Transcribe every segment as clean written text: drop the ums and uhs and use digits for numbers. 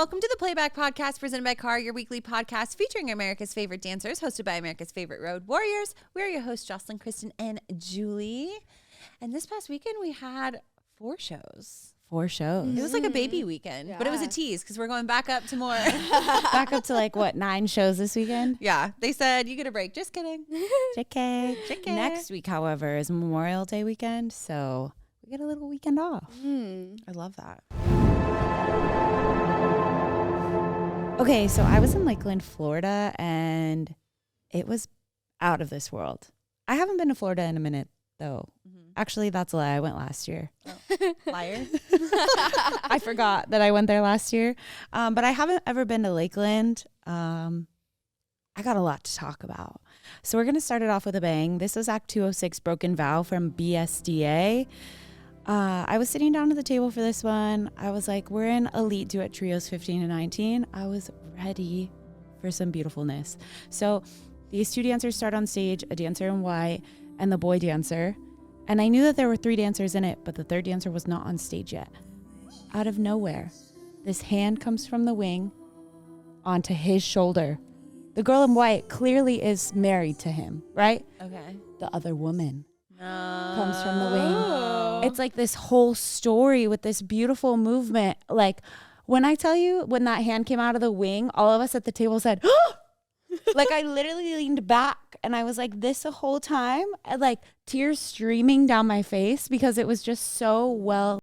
welcome to the Playback Podcast presented by CAR, your weekly podcast featuring America's favorite dancers, hosted by America's favorite road warriors. We're your hosts, Jocelyn, Kristen, and Julie. And this past weekend, we had 4 shows. 4 shows. It was like a baby weekend, but it was a tease because we're going back up to more. Back up to like, what, 9 shows this weekend? Yeah. They said, you get a break. Just kidding. JK. Next week, however, is Memorial Day weekend, so we get a little weekend off. I love that. Okay, so I was in Lakeland, Florida, and it was out of this world. I haven't been to Florida in a minute, though. Actually, that's a lie. I went last year. Oh. Liar. I forgot that I went there last year. But I haven't ever been to Lakeland. I got a lot to talk about. So we're going to start it off with a bang. This was Act 206, Broken Vow from BSDA. I was sitting down at the table for this one. I was like, we're in Elite Duet Trios 15 and 19. I was ready for some beautifulness. So these 2 dancers start on stage, a dancer in white and the boy dancer. And I knew that there were 3 dancers in it, but the 3rd dancer was not on stage yet. Out of nowhere, this hand comes from the wing onto his shoulder. The girl in white clearly is married to him, right? Okay. The other woman comes from the wing. It's like this whole story with this beautiful movement. Like, when I tell you, when that hand came out of the wing, all of us at the table said, oh! Like, I literally leaned back and I was like this the whole time, and like tears streaming down my face because it was just so well.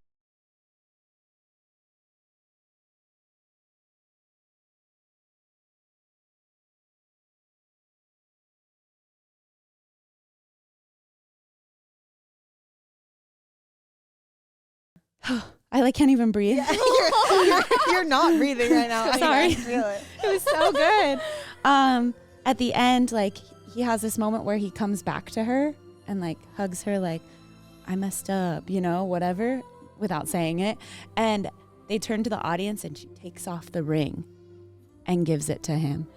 I like can't even breathe. Yeah, you're not breathing right now. Sorry. I feel it. It was so good. At the end, like, he has this moment where he comes back to her and like hugs her like, I messed up, you know, whatever, without saying it. And they turn to the audience and she takes off the ring and gives it to him.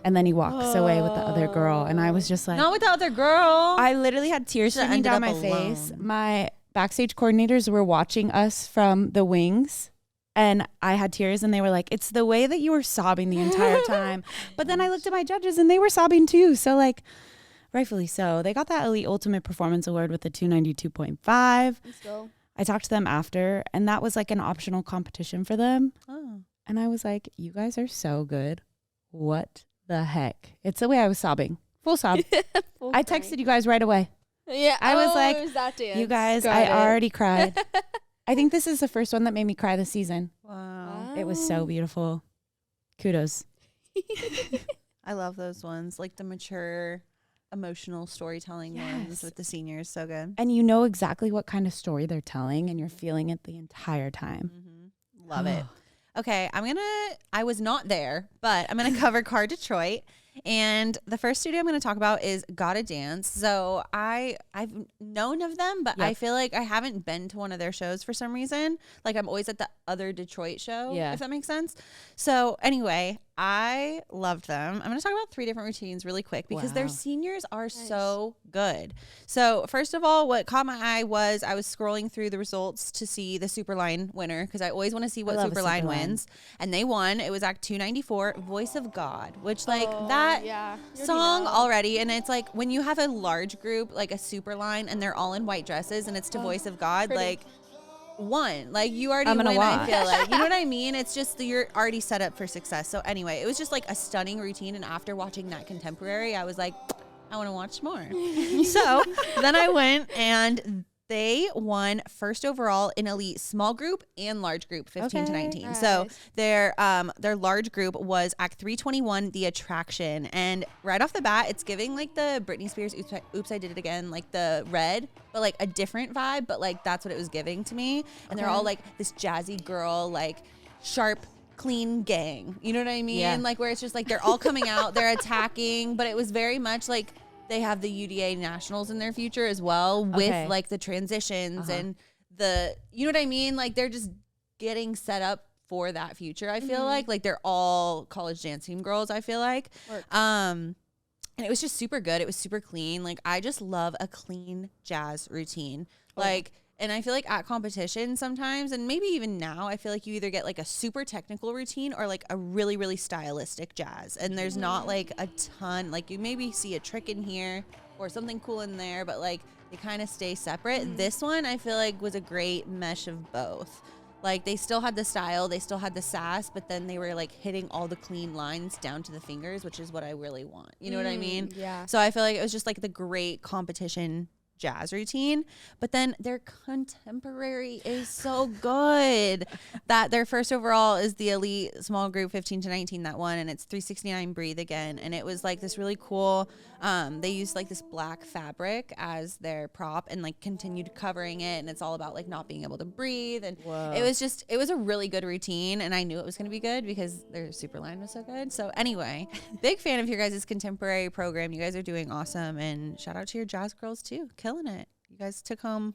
And then he walks away with the other girl. And I was just like, Not with the other girl. I literally had tears Should've streaming down my ended up face. alone. My backstage coordinators were watching us from the wings. And I had tears and they were like, it's the way that you were sobbing the entire time. But then I looked at my judges and they were sobbing too. So like, rightfully so. They got that Elite Ultimate Performance Award with the 292.5. Let's go. I talked to them after and that was like an optional competition for them. Oh. And I was like, you guys are so good. What the heck? It's the way I was sobbing. Full sob. I texted you guys right away. Yeah, I was like, it was that dance. You guys, Got I it. already cried. I think this is the first one that made me cry this season. Wow. It was so beautiful. Kudos. I love those ones, like the mature, emotional storytelling ones Yes. with the seniors. So good. And you know exactly what kind of story they're telling and you're feeling it the entire time. Love it. Okay, I was not there, but I'm gonna cover Car Detroit. And the first studio I'm going to talk about is Gotta Dance. So I've known of them, but I feel like I haven't been to one of their shows for some reason. Like I'm always at the other Detroit show, if that makes sense. So anyway, I loved them. I'm going to talk about 3 different routines really quick because their seniors are so good. So first of all, what caught my eye was I was scrolling through the results to see the Superline winner because I always want to see what Superline wins. And they won. It was Act 294, Voice of God, which like that song already. And it's like when you have a large group, like a Superline, and they're all in white dresses and it's to Voice of God, like one, like you already win. I feel like, you know what I mean? It's just you're already set up for success. So anyway, it was just like a stunning routine. And after watching that contemporary, I was like, I want to watch more. So then I went and they won first overall in Elite small group and large group 15 to 19. Nice. So their large group was Act 321, The Attraction. And right off the bat, it's giving like the Britney Spears Oops, I Did It Again, like the red, but like a different vibe. But like that's what it was giving to me. And they're all like this jazzy girl, like sharp, clean gang. You know what I mean? Yeah. Like where it's just like they're all coming out, they're attacking, but it was very much like they have the UDA nationals in their future as well with like the transitions and the, you know what I mean? Like they're just getting set up for that future. I feel like they're all college dance team girls. I feel like, and it was just super good. It was super clean. Like I just love a clean jazz routine. Like And I feel like at competition sometimes, and maybe even now, I feel like you either get like a super technical routine or like a really, really stylistic jazz. And there's not like a ton, like you maybe see a trick in here or something cool in there, but like they kind of stay separate. This one I feel like was a great mesh of both. Like they still had the style, they still had the sass, but then they were like hitting all the clean lines down to the fingers, which is what I really want. You know what I mean? Yeah. So I feel like it was just like the great competition jazz routine, but then their contemporary is so good that their first overall is the elite small group 15 to 19 that won, and it's 369 breathe again. And it was like this really cool, they used like this black fabric as their prop and like continued covering it, and it's all about like not being able to breathe. And it was a really good routine, and I knew it was going to be good because their super line was so good. So anyway, big fan of your guys' contemporary program. You guys are doing awesome, and shout out to your jazz girls too, killing it. You guys took home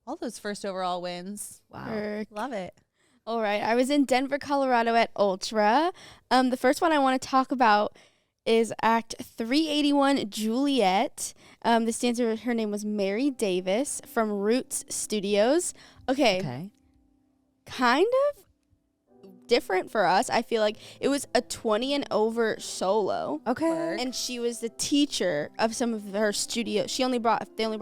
all those first overall wins. Wow. Love it. All right. I was in Denver, Colorado at Ultra. The first one I want to talk about is Act 381 Juliet. This dancer, her name was Mary Davis from Roots Studios. Okay. Kind of different for us. I feel like it was a 20 and over solo. Okay. And she was the teacher of some of her studio. They only brought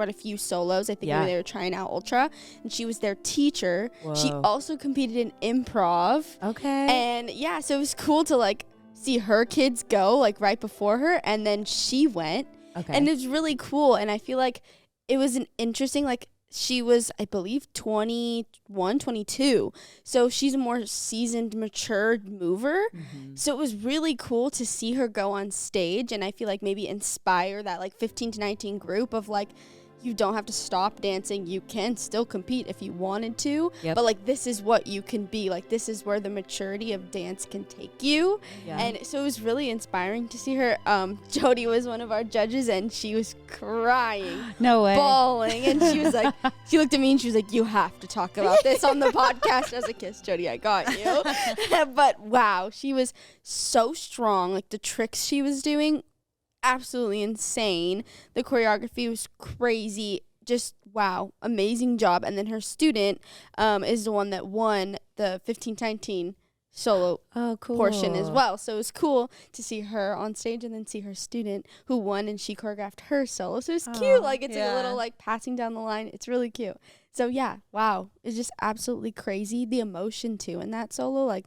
a few solos. I think when they were trying out Ultra, and she was their teacher. Whoa. She also competed in improv. Okay. And yeah, so it was cool to like see her kids go like right before her, and then she went. Okay. And it was really cool, and I feel like it was an interesting, like, she was, I believe, 21, 22. So she's a more seasoned, matured mover. Mm-hmm. So it was really cool to see her go on stage, and I feel like maybe inspire that like 15 to 19 group of like, you don't have to stop dancing. You can still compete if you wanted to. Yep. But like, this is what you can be. Like, this is where the maturity of dance can take you. Yeah. And so it was really inspiring to see her. Jody was one of our judges, and she was crying. No way. Bawling. And she was like, she looked at me and she was like, you have to talk about this on the podcast. I was like, yes, Jody, I got you. But wow, she was so strong. Like, the tricks she was doing, absolutely insane. The choreography was crazy. Just wow, amazing job. And then her student is the one that won the 15-19 solo portion as well. So it was cool to see her on stage and then see her student who won, and she choreographed her solo. So it's cute. Like, it's like a little like passing down the line. It's really cute. So yeah, wow, it's just absolutely crazy. The emotion too in that solo, like,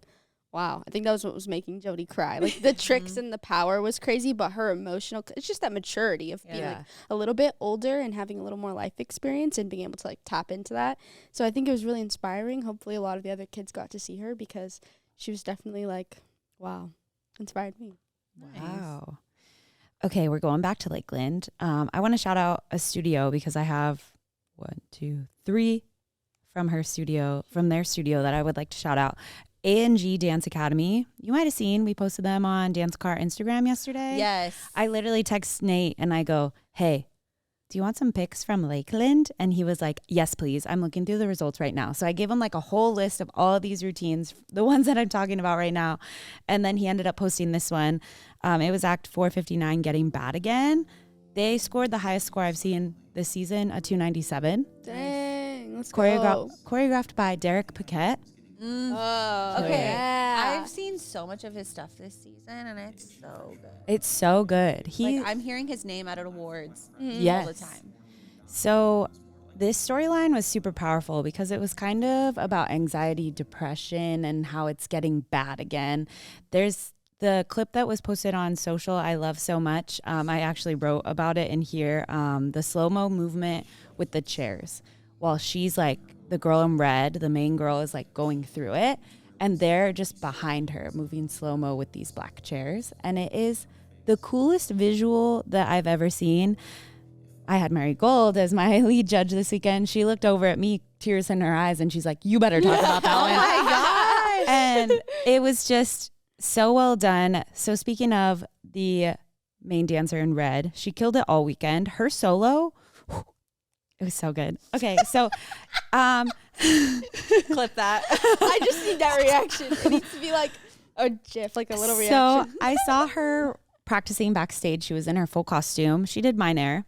wow, I think that was what was making Jody cry. Like, the tricks and the power was crazy, but her emotional, it's just that maturity of being like a little bit older and having a little more life experience and being able to like tap into that. So I think it was really inspiring. Hopefully a lot of the other kids got to see her, because she was definitely like, wow, inspired me. Wow. Okay, we're going back to Lakeland. I want to shout out a studio because I have 1, 2, 3 from their studio that I would like to shout out. A&G Dance Academy. You might have seen, we posted them on Dance Car Instagram yesterday. Yes. I literally text Nate and I go, hey, do you want some pics from Lakeland? And he was like, yes, please. I'm looking through the results right now. So I gave him like a whole list of all of these routines, the ones that I'm talking about right now. And then he ended up posting this one. It was Act 459, Getting Bad Again. They scored the highest score I've seen this season, a 297. Dang, let's go. Choreographed by Derek Paquette. Oh, okay. Yeah. I've seen so much of his stuff this season, and it's so good. It's so good. I'm hearing his name at awards all the time. So this storyline was super powerful because it was kind of about anxiety, depression, and how it's getting bad again. There's the clip that was posted on social I love so much. I actually wrote about it in here. The slow-mo movement with the chairs. While she's like, the girl in red, the main girl, is like going through it, and they're just behind her moving slow-mo with these black chairs. And it is the coolest visual that I've ever seen. I had Mary Gold as my lead judge this weekend. She looked over at me, tears in her eyes, and she's like, you better talk about that one. Oh my gosh. And it was just so well done. So speaking of the main dancer in red, she killed it all weekend. Her solo, it was so good. Okay, so clip that. I just need that reaction. It needs to be like a GIF, like a little reaction. So I saw her practicing backstage. She was in her full costume. She did Mine Air.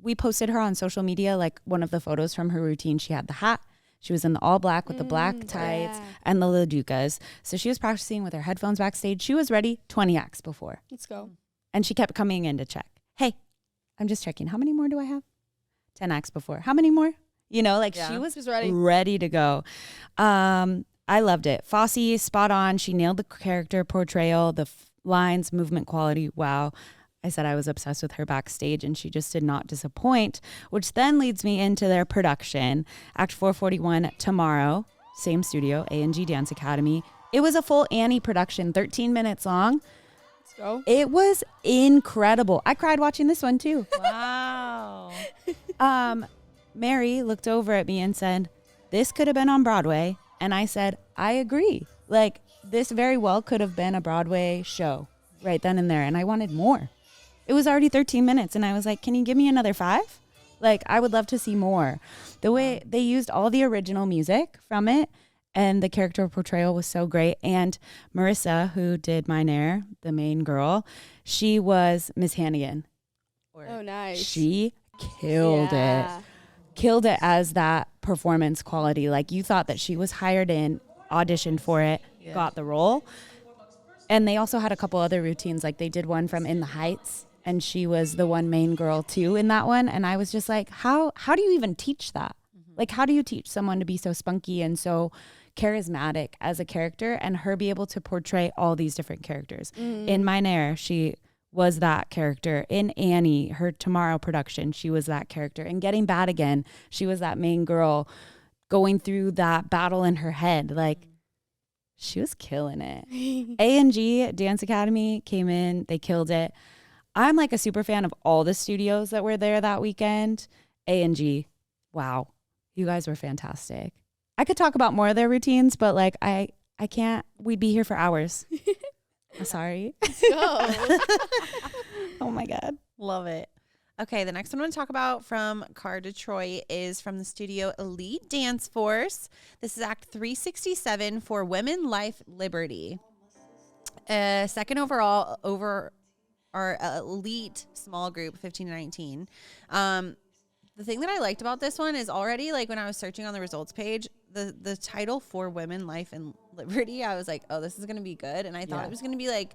we posted her on social media, like one of the photos from her routine. She had the hat. She was in the all black with the black tights and the Laducas. So she was practicing with her headphones backstage. She was ready 20 acts before. Let's go. And she kept coming in to check. Hey, I'm just checking. How many more do I have? 10 acts before. How many more? You know, like she was ready to go. I loved it. Fosse, spot on. She nailed the character portrayal, the lines, movement quality. Wow. I said I was obsessed with her backstage, and she just did not disappoint, which then leads me into their production. Act 441 tomorrow, same studio, A&G Dance Academy. It was a full Annie production, 13 minutes long. Let's go. It was incredible. I cried watching this one too. Wow. Mary looked over at me and said, this could have been on Broadway. And I said, I agree. Like, this very well could have been a Broadway show right then and there. And I wanted more. It was already 13 minutes. And I was like, can you give me another 5? Like, I would love to see more. The way they used all the original music from it, and the character portrayal was so great. And Marissa, who did Mine Air, the main girl, she was Miss Hannigan. Oh, nice. She killed it. Killed it as that performance quality. Like, you thought that she was hired in, auditioned for it, got the role. And they also had a couple other routines. Like, they did one from In the Heights, and she was the one main girl too in that one. And I was just like, how do you even teach that? Like, how do you teach someone to be so spunky and so charismatic as a character, and her be able to portray all these different characters? In Mine Air, she was that character. In Annie, her Tomorrow production, she was that character. In Getting Bad Again, she was that main girl going through that battle in her head. Like, she was killing it. A&G Dance Academy came in, they killed it. I'm like a super fan of all the studios that were there that weekend. A&G, wow, you guys were fantastic. I could talk about more of their routines, but like I can't. We'd be here for hours. I'm sorry. Let's go. Oh my God. Love it. Okay, the next one I want to talk about from Car Detroit is from the studio Elite Dance Force. This is Act 367 for Women, Life, Liberty. Second overall over our elite small group, 15 to 19. The thing that I liked about this one is already, like, when I was searching on the results page, the title for Women, Life, and Liberty, I was like, oh, this is going to be good. And I thought it was going to be like,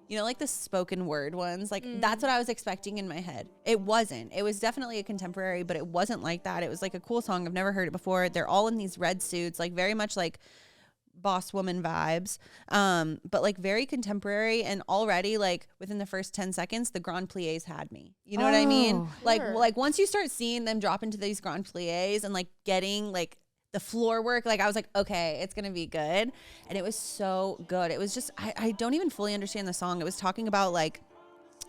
you know, like the spoken word ones. Like, that's what I was expecting in my head. It wasn't. It was definitely a contemporary, but it wasn't like that. It was like a cool song. I've never heard it before. They're all in these red suits, like very much like boss woman vibes, but like very contemporary. And already, like, within the first 10 seconds, the Grand Pliés had me. You know what I mean? Sure. Like once you start seeing them drop into these Grand Pliés and like getting like the floor work, like I was like, okay, it's gonna be good. And it was so good. It was just, I don't even fully understand the song. It was talking about like,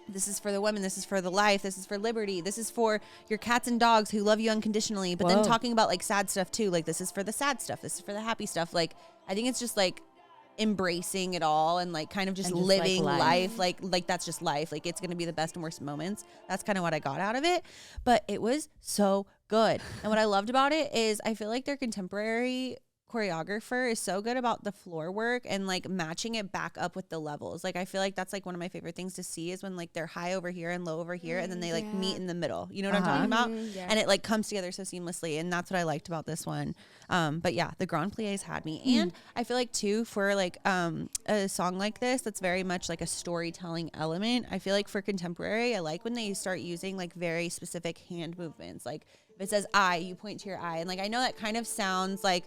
this is for the women, this is for the life, this is for liberty, this is for your cats and dogs who love you unconditionally. But then talking about like sad stuff too, like this is for the sad stuff, this is for the happy stuff. Like, I think it's just like embracing it all and like kind of just living life. Like that's just life. Like, it's gonna be the best and worst moments. That's kind of what I got out of it. But it was so good. And what I loved about it is I feel like their contemporary choreographer is so good about the floor work and like matching it back up with the levels. Like, I feel like that's like one of my favorite things to see is when like they're high over here and low over here and then they like meet in the middle. You know what I'm talking about? And it like comes together so seamlessly, and that's what I liked about this one. But yeah, the Grand Pliés had me. And I feel like too, for like a song like this that's very much like a storytelling element, I feel like for contemporary, I like when they start using like very specific hand movements. Like if it says eye, you point to your eye. And like, I know that kind of sounds like,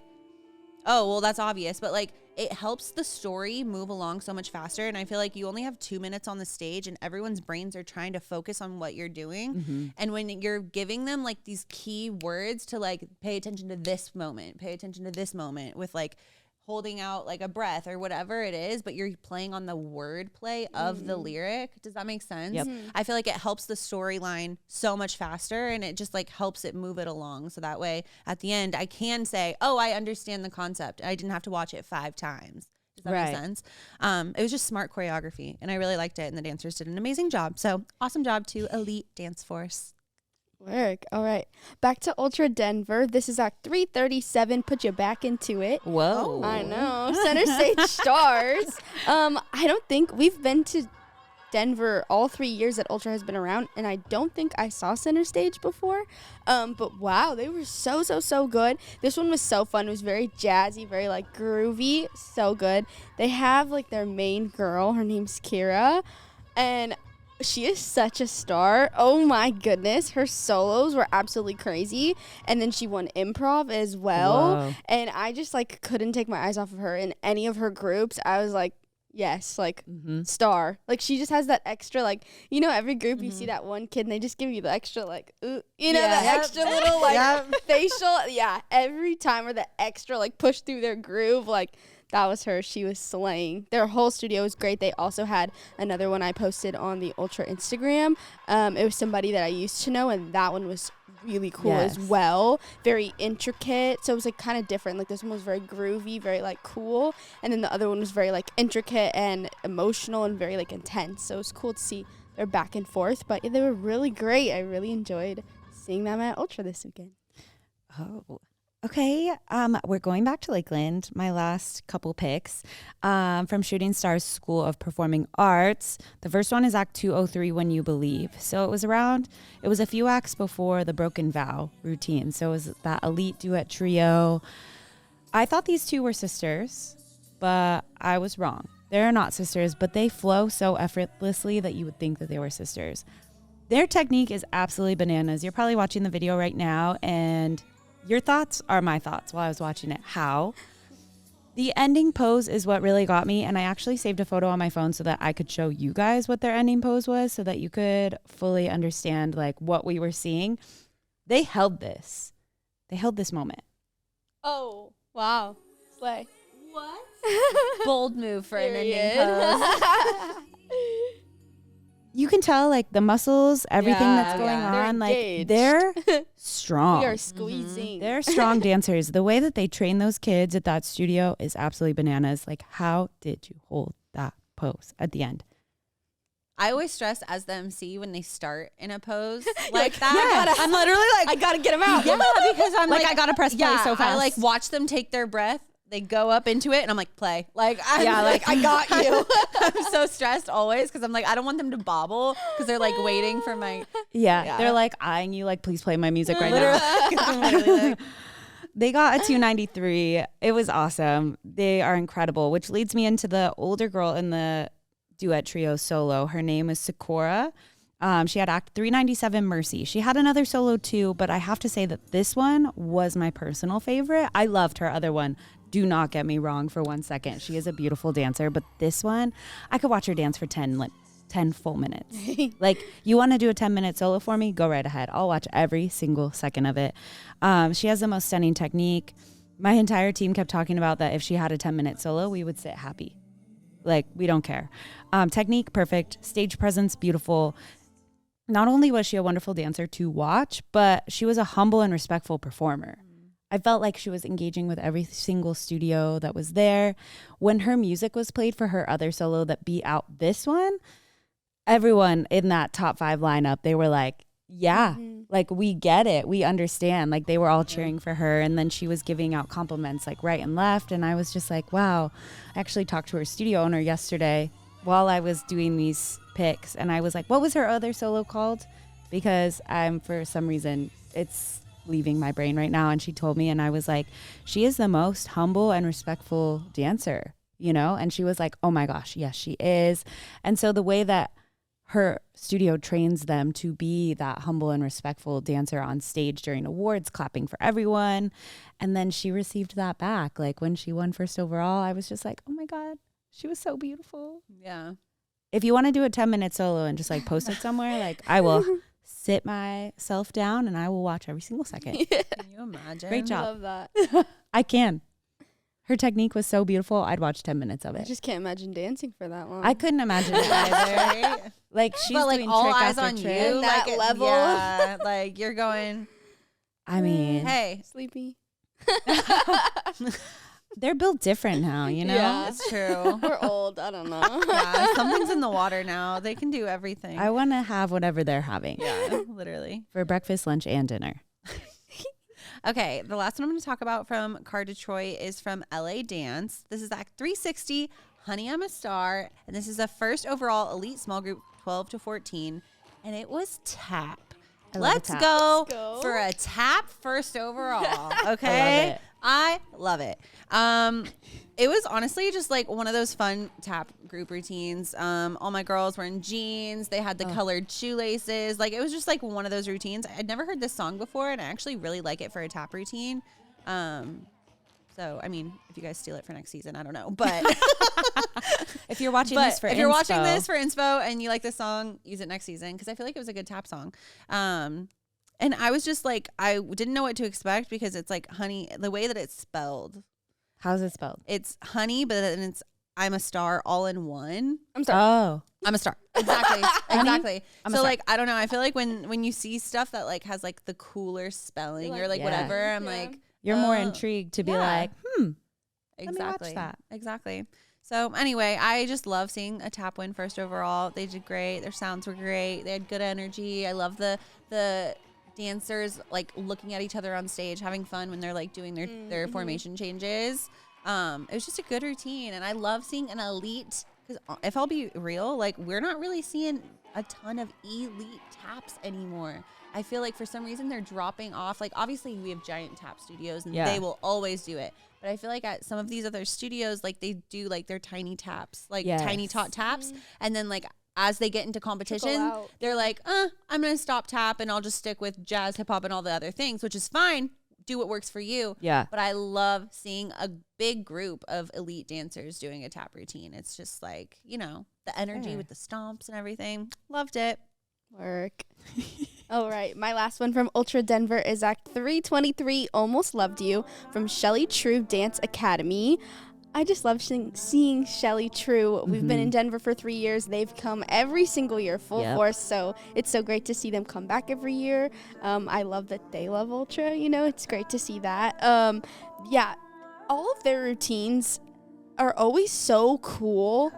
oh, well, that's obvious, but like it helps the story move along so much faster. And I feel like you only have 2 minutes on the stage and everyone's brains are trying to focus on what you're doing. And when you're giving them like these key words to like pay attention to this moment, pay attention to this moment with like holding out like a breath or whatever it is, but you're playing on the word play of the lyric. Does that make sense? Yep. I feel like it helps the storyline so much faster, and it just like helps it move it along. So that way at the end, I can say, oh, I understand the concept. I didn't have to watch it 5 times. Does that make sense? It was just smart choreography, and I really liked it, and the dancers did an amazing job. So awesome job to Elite Dance Force. Work. All right. Back to Ultra Denver. This is Act 337. Put you back into it. Whoa. I know. Center stage stars. I don't think we've been to Denver all 3 years that Ultra has been around, and I don't think I saw Center Stage before. But wow, they were so good. This one was so fun. It was very jazzy, very like groovy, so good. They have like their main girl. Her name's Kira, and she is such a star. Oh my goodness. Her solos were absolutely crazy. And then she won improv as well. Whoa. And I just like couldn't take my eyes off of her in any of her groups. I was like, yes, like star. Like she just has that extra, like, you know, every group you see that one kid and they just give you the extra like, ooh, you know, that extra little like facial. Yeah. Every time or the extra like push through their groove, like, that was her. She was slaying. Their whole studio was great. They also had another one I posted on the Ultra Instagram. It was somebody that I used to know, and that one was really cool as well. Very intricate. So it was like kind of different. Like this one was very groovy, very like cool. And then the other one was very like intricate and emotional and very like intense. So it was cool to see their back and forth. But yeah, they were really great. I really enjoyed seeing them at Ultra this weekend. Oh. Okay, we're going back to Lakeland. My last couple picks from Shooting Stars School of Performing Arts. The first one is Act 203, When You Believe. So it was a few acts before the Broken Vow routine. So it was that elite duet trio. I thought these two were sisters, but I was wrong. They're not sisters, but they flow so effortlessly that you would think that they were sisters. Their technique is absolutely bananas. You're probably watching the video right now, and your thoughts are my thoughts while I was watching it. How? The ending pose is what really got me, and I actually saved a photo on my phone so that I could show you guys what their ending pose was so that you could fully understand like what we were seeing. They held this. They held this moment. Oh, wow. Slay. What? Bold move for an ending pose. You can tell like the muscles, everything that's going on, like they're strong. We are squeezing. They're strong dancers. The way that they train those kids at that studio is absolutely bananas. Like, how did you hold that pose at the end? I always stress as the MC when they start in a pose like that. Yeah, I'm literally like, I gotta get them out. Yeah, because I'm like I gotta press play so fast. I like watch them take their breath. They go up into it and I'm like, play. Like, I got you. I'm so stressed always because I'm like, I don't want them to bobble because they're like waiting for my. Yeah, they're like eyeing you like, please play my music right now. They got a 293. It was awesome. They are incredible, which leads me into the older girl in the duet trio solo. Her name is Sakura. She had Act 397, Mercy. She had another solo too, but I have to say that this one was my personal favorite. I loved her other one. Do not get me wrong for 1 second. She is a beautiful dancer, but this one, I could watch her dance for 10 full minutes. Like, you want to do a 10-minute solo for me? Go right ahead. I'll watch every single second of it. She has the most stunning technique. My entire team kept talking about that if she had a 10-minute solo, we would sit happy. Like, we don't care. Technique, perfect. Stage presence, beautiful. Not only was she a wonderful dancer to watch, but she was a humble and respectful performer. I felt like she was engaging with every single studio that was there. When her music was played for her other solo that beat out this one, everyone in that top 5 lineup, they were like, yeah, like we get it. We understand. Like they were all cheering for her. And then she was giving out compliments like right and left. And I was just like, wow. I actually talked to her studio owner yesterday while I was doing these picks. And I was like, what was her other solo called? Because for some reason, it's leaving my brain right now. And she told me, and I was like, she is the most humble and respectful dancer, you know? And she was like, oh my gosh, yes, she is. And so the way that her studio trains them to be that humble and respectful dancer on stage during awards, clapping for everyone. And then she received that back. Like when she won first overall, I was just like, oh my God, she was so beautiful. Yeah. If you want to do a 10-minute solo and just like post it somewhere, like I will sit myself down and I will watch every single second. Yeah. Can you imagine? Great job. I love that. I can. Her technique was so beautiful. I'd watch 10 minutes of I it. just can't imagine dancing for that long. I couldn't imagine it either. Right? Like she's But like doing all trick eyes after on trick. you, That like level. Yeah, like you're going. I mean, Hey, Sleepy. they're built different now, you know? Yeah. it's true. We're old. I don't know. Yeah, something's in the water now. They can do everything. I want to have whatever they're having Yeah, literally. for breakfast, lunch, and dinner. Okay, the last one I'm going to talk about from Car Detroit is from LA Dance. This is Act 360, Honey, I'm a Star. And this is the first overall elite small group, 12 to 14. And it was tap. Let's go for a tap first overall. Okay. I love it. It was honestly just like one of those fun tap group routines. All my girls were in jeans. They had the colored shoelaces. Like, it was just like one of those routines. I'd never heard this song before, and I actually really like it for a tap routine. So, I mean, if you guys steal it for next season, I don't know. But if you're watching this for inspo and you like this song, use it next season, because I feel like it was a good tap song. And I was just like, I didn't know what to expect, because it's like honey, the way that it's spelled. How's it spelled? It's honey, but then it's I'm a Star all in one. I'm sorry. Oh, I'm a Star. Exactly. Exactly. I'm So a star. like, I don't know. I feel like when you see stuff that like has like the cooler spelling or like whatever, I'm like, you're more intrigued to be like, exactly. let me watch that. Exactly. So anyway, I just love seeing a tap win first overall. They did great. Their sounds were great. They had good energy. I love the dancers like looking at each other on stage, having fun when they're like doing their formation changes. It was just a good routine, and I love seeing an elite, because if I'll be real, like, we're not really seeing a ton of elite taps anymore. I feel like for some reason they're dropping off. Like, obviously we have giant tap studios and they will always do it. But I feel like at some of these other studios, like, they do like their tiny taps, like tiny tot taps. And then like as they get into competition, they're like, I'm going to stop tap and I'll just stick with jazz, hip hop, and all the other things, which is fine. Do what works for you. Yeah. But I love seeing a big group of elite dancers doing a tap routine. It's just like, you know, the energy with the stomps and everything. Loved it. Work. All right. My last one from Ultra Denver is Act 323, Almost Loved You, from Shelly True Dance Academy. I just love seeing Shelly True. We've been in Denver for 3 years. They've come every single year, full force. So it's so great to see them come back every year. I love that they love Ultra. You know, it's great to see that. All of their routines are always so cool.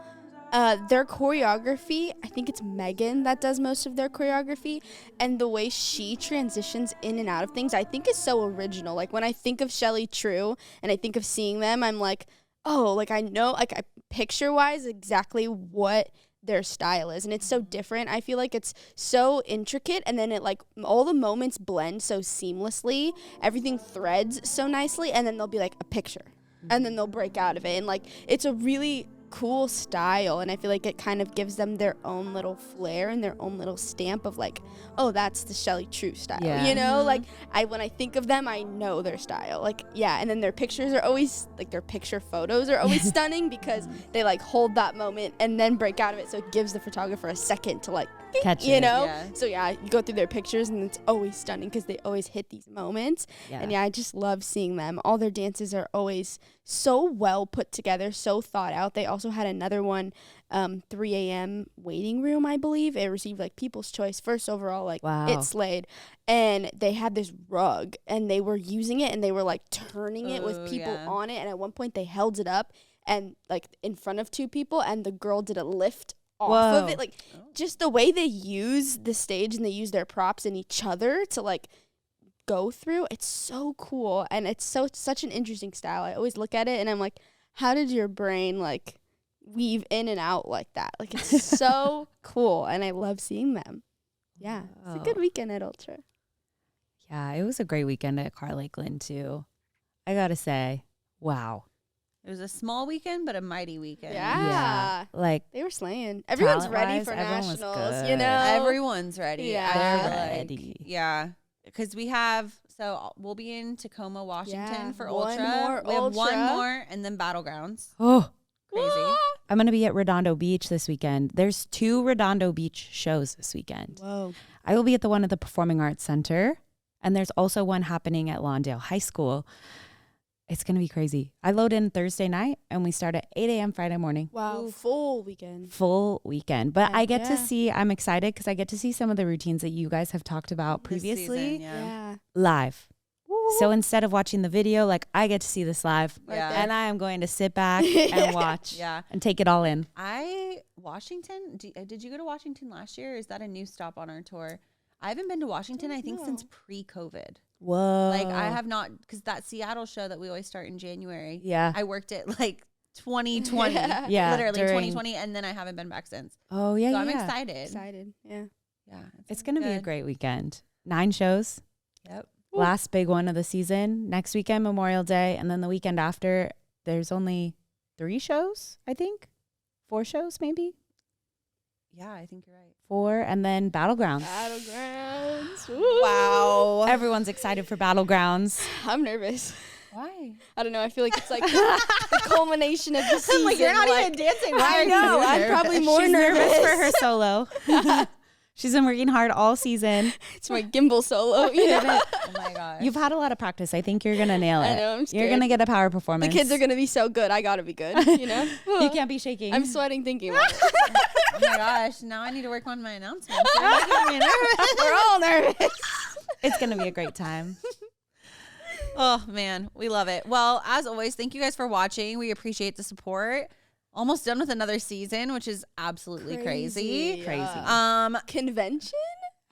Their choreography, I think it's Megan that does most of their choreography, and the way she transitions in and out of things, I think is so original. Like, when I think of Shelly True and I think of seeing them, I'm like, oh, like, I know, like, I picture-wise exactly what their style is, and it's so different. I feel like it's so intricate, and then it, like, all the moments blend so seamlessly, everything threads so nicely, and then there'll be like a picture, and then they'll break out of it, and like, it's a really cool style, and I feel like it kind of gives them their own little flair and their own little stamp of like, oh, that's the Shelly True style, you know? Like, when I think of them, I know their style, like, and then their pictures are always, like, their picture photos are always stunning, because they like hold that moment and then break out of it, so it gives the photographer a second to like catch it, you know? So you go through their pictures and it's always stunning because they always hit these moments. And I just love seeing them. All their dances are always so well put together, so thought out. They also had another one, 3 a.m. waiting room, I believe. It received like People's Choice first overall, like it slayed. And they had this rug and they were using it and they were like turning it with people on it. And at one point they held it up and like in front of two people, and the girl did a lift off of it. Like, just the way they use the stage and they use their props and each other to like go through, it's so cool, and it's such an interesting style. I always look at it and I'm like, how did your brain like weave in and out like that? Like, it's so cool, and I love seeing them. It's a good weekend at Ultra. Yeah, it was a great weekend at Lakeland too. I gotta say, wow. It was a small weekend, but a mighty weekend. Yeah. Like, they were slaying. Everyone's ready for nationals, you know? Everyone's ready. Yeah. They're ready. Yeah. Because we'll be in Tacoma, Washington for one Ultra. More we have Ultra. one more, and then Battlegrounds. Oh, crazy. I'm going to be at Redondo Beach this weekend. There's 2 Redondo Beach shows this weekend. Whoa. I will be at the one at the Performing Arts Center, and there's also one happening at Lawndale High School. It's going to be crazy. I load in Thursday night, and we start at 8 a.m. Friday morning. Wow. Ooh. Full weekend. Full weekend. But I get to see, I'm excited because I get to see some of the routines that you guys have talked about previously live. Woo. So instead of watching the video, like, I get to see this live. And I am going to sit back and watch and take it all in. Washington, did you go to Washington last year? Or is that a new stop on our tour? I haven't been to Washington, I think, since pre-COVID. Whoa. Like, I have not, because that Seattle show that we always start in January. Yeah. I worked it like 2020. Yeah, Literally during- 2020. And then I haven't been back since. Oh, yeah, So yeah. I'm excited. Excited. Yeah. Yeah. It's going to be a good. great weekend. 9 shows. Yep. Last big one of the season. Next weekend, Memorial Day. And then the weekend after, there's only 3 shows, I think. 4 shows, maybe. Yeah, I think you're right. 4. And then Battlegrounds. Battlegrounds. Woo. Wow. Everyone's excited for Battlegrounds. I'm nervous. Why? I don't know. I feel like it's like the culmination of the season. Like, you're not even dancing. Why I are you know. I'm nervous? probably more She's nervous. nervous for her solo. She's been working hard all season. It's my gimbal solo. You know? Oh my gosh. You've had a lot of practice. I think you're going to nail it. I know. I'm scared. You're going to get a power The performance. kids are gonna be so good. I gotta be good. You know. You can't be shaking. I'm sweating thinking about it. Oh my gosh. Now I need to work on my announcements. You're making me nervous. We're all nervous. It's going to be a great time. Oh man, we love it. Well, as always, thank you guys for watching. We appreciate the support. Almost done with another season, which is absolutely crazy. Crazy. Convention?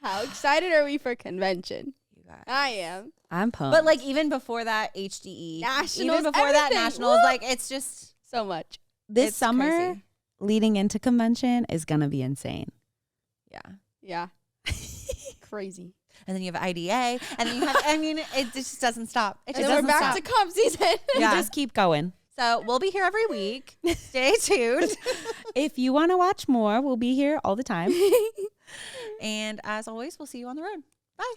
How excited are we for convention? You guys. I am. I'm pumped. But like even before that, HDE, Nationals, even before that, everything. nationals, Woo! like it's just So much. this it's summer, crazy. leading into convention, is going to be insane. Yeah. Yeah. Crazy. And then you have IDA, and then you have. I mean, it just doesn't stop. It And just then we're doesn't back stop. to comp season. Yeah. You just keep going. So we'll be here every week. Stay tuned. If you want to watch more, we'll be here all the time. And as always, we'll see you on the road. Bye.